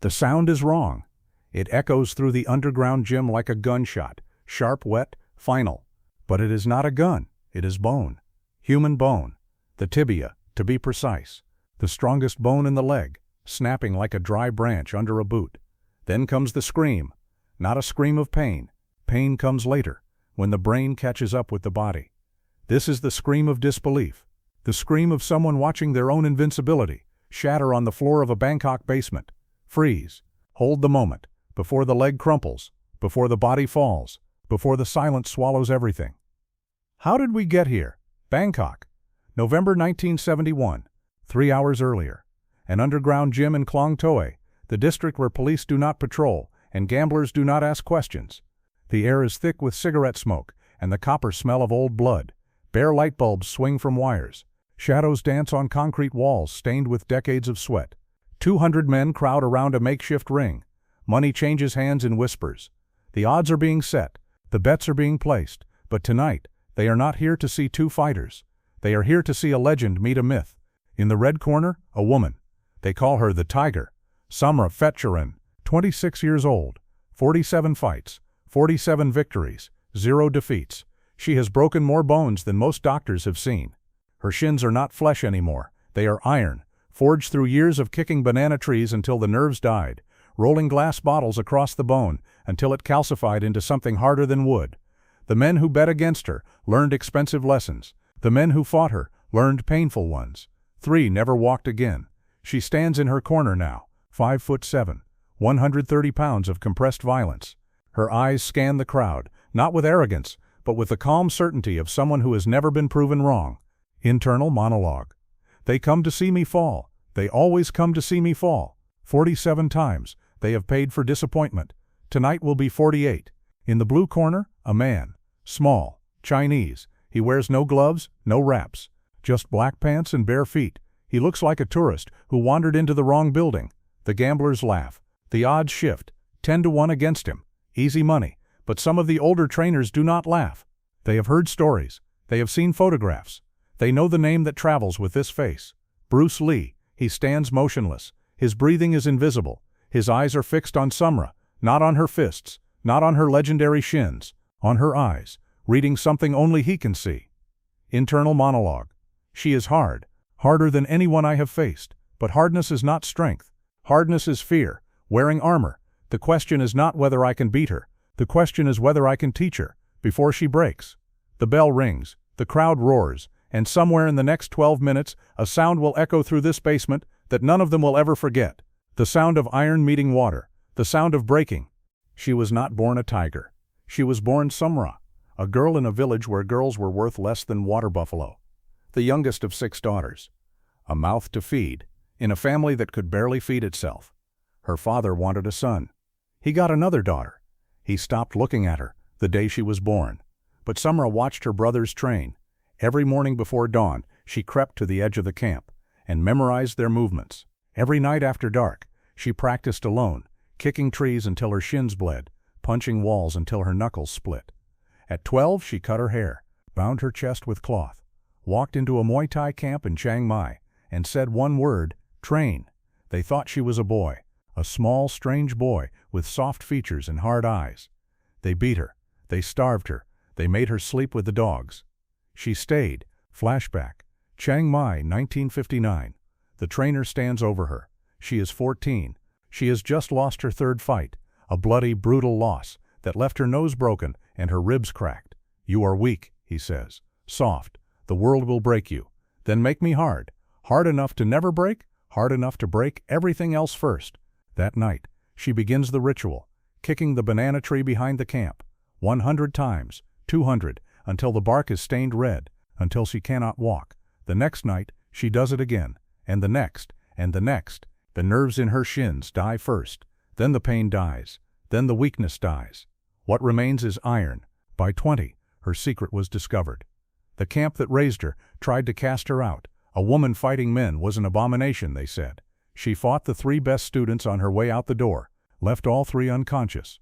The sound is wrong. It echoes through the underground gym like a gunshot, sharp, wet, final. But it is not a gun, it is bone. Human bone. The tibia, to be precise. The strongest bone in the leg, snapping like a dry branch under a boot. Then comes the scream. Not a scream of pain. Pain comes later, when the brain catches up with the body. This is the scream of disbelief. The scream of someone watching their own invincibility shatter on the floor of a Bangkok basement. Freeze. Hold the moment, before the leg crumples, before the body falls, before the silence swallows everything. How did we get here? Bangkok. November 1971, 3 hours earlier. An underground gym in Klong Toe, the district where police do not patrol and gamblers do not ask questions. The air is thick with cigarette smoke and the copper smell of old blood. Bare light bulbs swing from wires. Shadows dance on concrete walls stained with decades of sweat. 200 men crowd around a makeshift ring. Money changes hands in whispers. The odds are being set. The bets are being placed. But tonight, they are not here to see two fighters. They are here to see a legend meet a myth. In the red corner, a woman. They call her the Tiger. Samra Fetcharan, 26 years old, 47 fights, 47 victories, 0 defeats. She has broken more bones than most doctors have seen. Her shins are not flesh anymore. They are iron, forged through years of kicking banana trees until the nerves died, rolling glass bottles across the bone until it calcified into something harder than wood. The men who bet against her learned expensive lessons. The men who fought her learned painful ones. 3 never walked again. She stands in her corner now, 5'7", 130 pounds of compressed violence. Her eyes scan the crowd, not with arrogance, but with the calm certainty of someone who has never been proven wrong. Internal monologue. They come to see me fall. They always come to see me fall. 47 times. They have paid for disappointment. Tonight will be 48. In the blue corner, a man. Small. Chinese. He wears no gloves, no wraps. Just black pants and bare feet. He looks like a tourist who wandered into the wrong building. The gamblers laugh. The odds shift. 10-1 against him. Easy money. But some of the older trainers do not laugh. They have heard stories. They have seen photographs. They know the name that travels with this face. Bruce Lee. He stands motionless. His breathing is invisible. His eyes are fixed on Samra, not on her fists, not on her legendary shins, on her eyes, reading something only he can see. Internal monologue. She is hard, harder than anyone I have faced, but hardness is not strength. Hardness is fear, wearing armor. The question is not whether I can beat her. The question is whether I can teach her, before she breaks. The bell rings, the crowd roars, and somewhere in the next 12 minutes, a sound will echo through this basement that none of them will ever forget. The sound of iron meeting water, the sound of breaking. She was not born a tiger. She was born Samra, a girl in a village where girls were worth less than water buffalo. The youngest of 6 daughters. A mouth to feed, in a family that could barely feed itself. Her father wanted a son. He got another daughter. He stopped looking at her the day she was born. But Samra watched her brothers train. Every morning before dawn, she crept to the edge of the camp and memorized their movements. Every night after dark, she practiced alone, kicking trees until her shins bled, punching walls until her knuckles split. At 12, she cut her hair, bound her chest with cloth, walked into a Muay Thai camp in Chiang Mai, and said one word, train. They thought she was a boy, a small, strange boy with soft features and hard eyes. They beat her, they starved her, they made her sleep with the dogs. She stayed. Flashback. Chiang Mai, 1959. The trainer stands over her. She is 14. She has just lost her 3rd fight, a bloody, brutal loss that left her nose broken and her ribs cracked. You are weak, he says. Soft. The world will break you. Then make me hard. Hard enough to never break, hard enough to break everything else first. That night, she begins the ritual, kicking the banana tree behind the camp. 100 times, 200, until the bark is stained red, until she cannot walk. The next night, she does it again, and the next, and the next. The nerves in her shins die first, then the pain dies, then the weakness dies. What remains is iron. By 20, her secret was discovered. The camp that raised her tried to cast her out. A woman fighting men was an abomination, they said. She fought the 3 best students on her way out the door, left all 3 unconscious.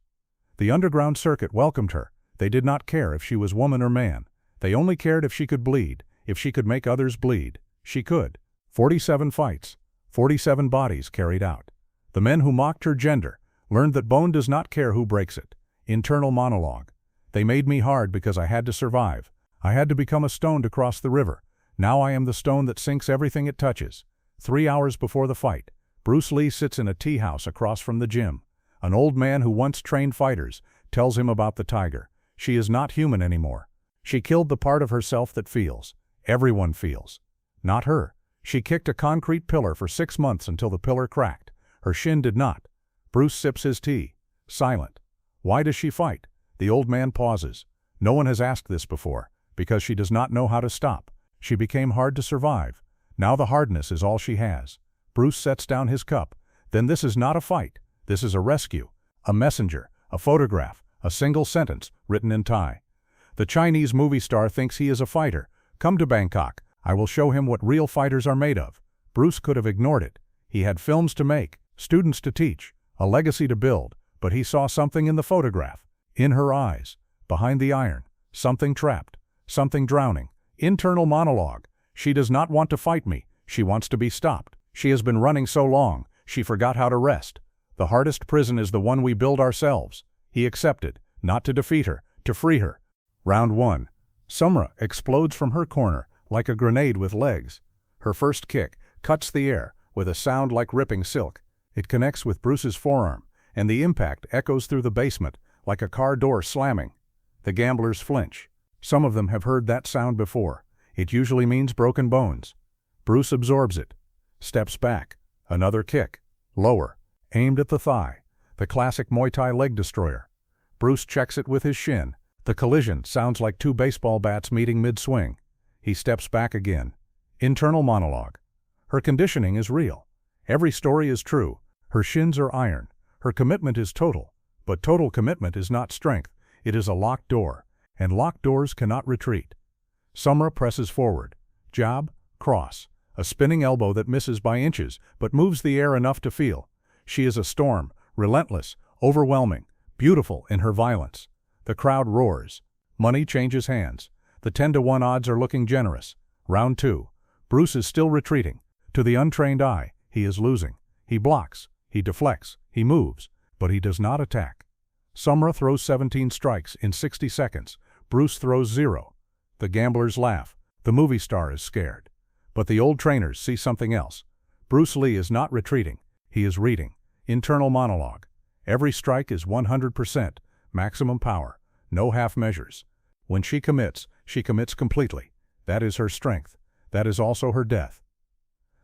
The underground circuit welcomed her. They did not care if she was woman or man. They only cared if she could bleed, if she could make others bleed. She could. 47 fights, 47 bodies carried out. The men who mocked her gender learned that bone does not care who breaks it. Internal monologue. They made me hard because I had to survive. I had to become a stone to cross the river. Now I am the stone that sinks everything it touches. 3 hours before the fight, Bruce Lee sits in a tea house across from the gym. An old man who once trained fighters tells him about the tiger. She is not human anymore. She killed the part of herself that feels. Everyone feels. Not her. She kicked a concrete pillar for 6 months until the pillar cracked. Her shin did not. Bruce sips his tea. Silent. Why does she fight? The old man pauses. No one has asked this before. Because she does not know how to stop. She became hard to survive. Now the hardness is all she has. Bruce sets down his cup. Then this is not a fight. This is a rescue. A messenger. A photograph. A single sentence, written in Thai. The Chinese movie star thinks he is a fighter. Come to Bangkok. I will show him what real fighters are made of. Bruce could have ignored it. He had films to make, students to teach, a legacy to build, but he saw something in the photograph. In her eyes. Behind the iron. Something trapped. Something drowning. Internal monologue. She does not want to fight me. She wants to be stopped. She has been running so long, she forgot how to rest. The hardest prison is the one we build ourselves. He accepted, not to defeat her, to free her. Round 1. Sumra explodes from her corner, like a grenade with legs. Her first kick cuts the air, with a sound like ripping silk. It connects with Bruce's forearm, and the impact echoes through the basement, like a car door slamming. The gamblers flinch. Some of them have heard that sound before. It usually means broken bones. Bruce absorbs it. Steps back. Another kick. Lower. Aimed at the thigh. The classic Muay Thai leg destroyer. Bruce checks it with his shin. The collision sounds like 2 baseball bats meeting mid-swing. He steps back again. Internal monologue. Her conditioning is real. Every story is true. Her shins are iron. Her commitment is total. But total commitment is not strength. It is a locked door. And locked doors cannot retreat. Sumra presses forward. Jab, cross. A spinning elbow that misses by inches, but moves the air enough to feel. She is a storm, relentless, overwhelming, beautiful in her violence. The crowd roars. Money changes hands. The 10-to-1 odds are looking generous. Round 2. Bruce is still retreating. To the untrained eye, he is losing. He blocks. He deflects. He moves. But he does not attack. Sumra throws 17 strikes in 60 seconds. Bruce throws 0. The gamblers laugh. The movie star is scared. But the old trainers see something else. Bruce Lee is not retreating. He is reading. Internal monologue. Every strike is 100%. Maximum power. No half measures. When she commits completely. That is her strength. That is also her death.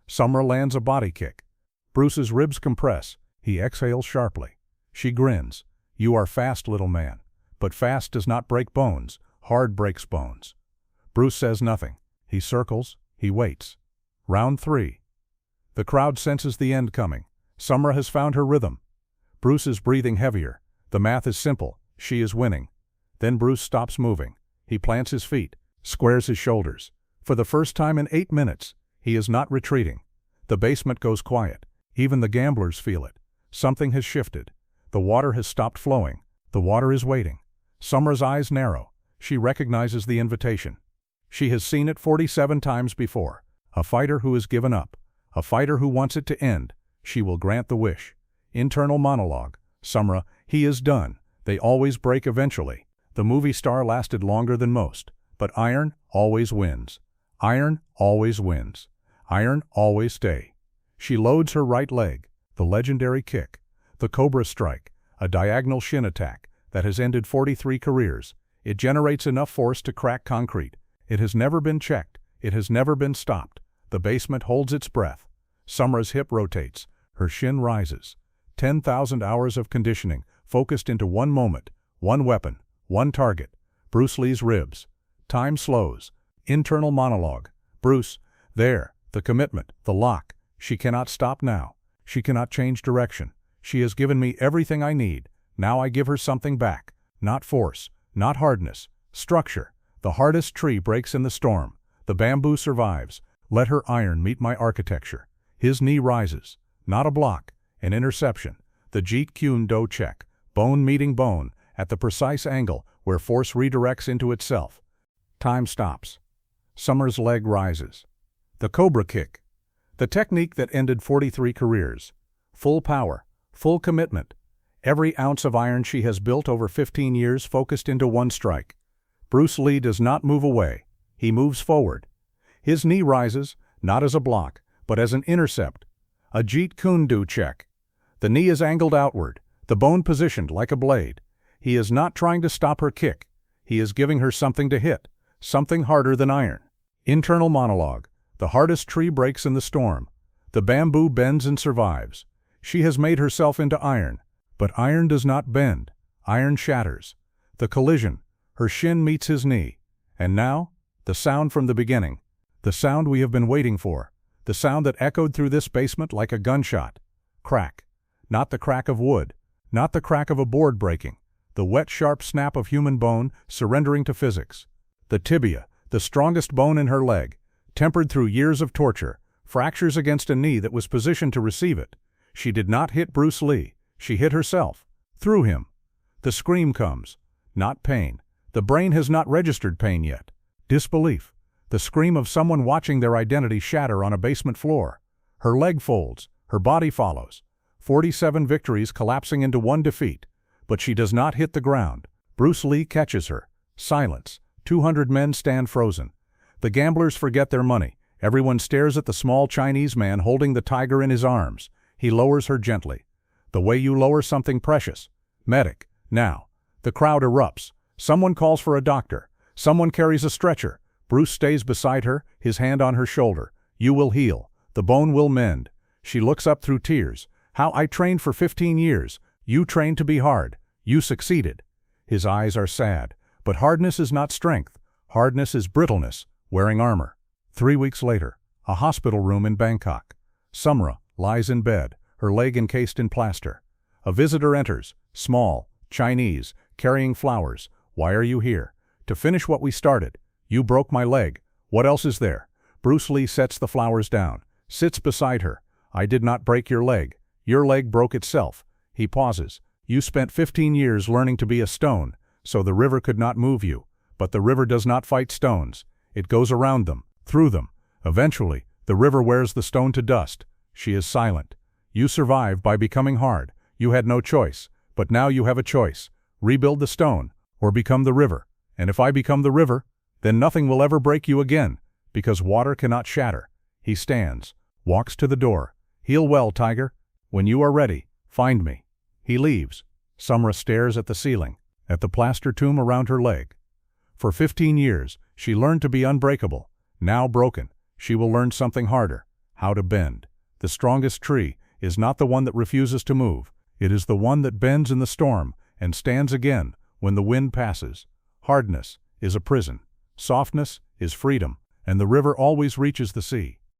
Sumra lands a body kick. Bruce's ribs compress. He exhales sharply. She grins. You are fast, little man. But fast does not break bones. Hard breaks bones. Bruce says nothing. He circles. He waits. Round 3. The crowd senses the end coming. Sumra has found her rhythm. Bruce is breathing heavier. The math is simple. She is winning. Then Bruce stops moving. He plants his feet, squares his shoulders. For the first time in 8 minutes, he is not retreating. The basement goes quiet. Even the gamblers feel it. Something has shifted. The water has stopped flowing. The water is waiting. Sumra's eyes narrow. She recognizes the invitation. She has seen it 47 times before. A fighter who has given up. A fighter who wants it to end. She will grant the wish. Internal monologue. Sumra, he is done. They always break eventually. The movie star lasted longer than most. But iron always wins. Iron always wins. Iron always stay. She loads her right leg. The legendary kick. The Cobra strike. A diagonal shin attack that has ended 43 careers. It generates enough force to crack concrete. It has never been checked. It has never been stopped. The basement holds its breath. Sumra's hip rotates. Her shin rises. 10,000 hours of conditioning focused into one moment, one weapon, one target. Bruce Lee's ribs. Time slows. Internal monologue. Bruce, there, the commitment, the lock. She cannot stop now. She cannot change direction. She has given me everything I need. Now I give her something back. Not force, not hardness. Structure. The hardest tree breaks in the storm. The bamboo survives. Let her iron meet my architecture. His knee rises. Not a block. An interception. The Jeet Kune Do check. Bone meeting bone, at the precise angle where force redirects into itself. Time stops. Sumra's leg rises. The Cobra Kick. The technique that ended 43 careers. full power, full commitment. Every ounce of iron she has built over 15 years focused into one strike. Bruce Lee does not move away. He moves forward. His knee rises, not as a block, but as an intercept. A Jeet Kune Do check. The knee is angled outward, the bone positioned like a blade. He is not trying to stop her kick. He is giving her something to hit, something harder than iron. Internal monologue. The hardest tree breaks in the storm. The bamboo bends and survives. She has made herself into iron. But iron does not bend. Iron shatters. The collision. Her shin meets his knee. And now, the sound from the beginning. The sound we have been waiting for. The sound that echoed through this basement like a gunshot. Crack. Not the crack of wood. Not the crack of a board breaking. The wet, sharp snap of human bone surrendering to physics. The tibia, the strongest bone in her leg, tempered through years of torture, fractures against a knee that was positioned to receive it. She did not hit Bruce Lee. She hit herself. Through him. The scream comes. Not pain. The brain has not registered pain yet. Disbelief. The scream of someone watching their identity shatter on a basement floor. Her leg folds. Her body follows. 47 victories collapsing into one defeat. But she does not hit the ground. Bruce Lee catches her. Silence. 200 men stand frozen. The gamblers forget their money. Everyone stares at the small Chinese man holding the tiger in his arms. He lowers her gently. The way you lower something precious. Medic. Now. The crowd erupts. Someone calls for a doctor. Someone carries a stretcher. Bruce stays beside her, his hand on her shoulder. You will heal. The bone will mend. She looks up through tears. How I trained for 15 years. You trained to be hard. You succeeded. His eyes are sad. But hardness is not strength. Hardness is brittleness, wearing armor. 3 weeks later, a hospital room in Bangkok. Sumra lies in bed, her leg encased in plaster. A visitor enters, small, Chinese, carrying flowers. Why are you here? To finish what we started. You broke my leg. What else is there? Bruce Lee sets the flowers down, sits beside her. I did not break your leg. Your leg broke itself. He pauses. You spent 15 years learning to be a stone, so the river could not move you. But the river does not fight stones. It goes around them, through them. Eventually, the river wears the stone to dust. She is silent. You survive by becoming hard. You had no choice. But now you have a choice. Rebuild the stone, or become the river. And if I become the river, then nothing will ever break you again, because water cannot shatter. He stands, walks to the door. Heal well, tiger. When you are ready, find me. He leaves. Sumra stares at the ceiling, at the plaster tomb around her leg. For 15 years, she learned to be unbreakable. Now broken, she will learn something harder, how to bend. The strongest tree is not the one that refuses to move. It is the one that bends in the storm and stands again when the wind passes. Hardness is a prison. Softness is freedom, and the river always reaches the sea.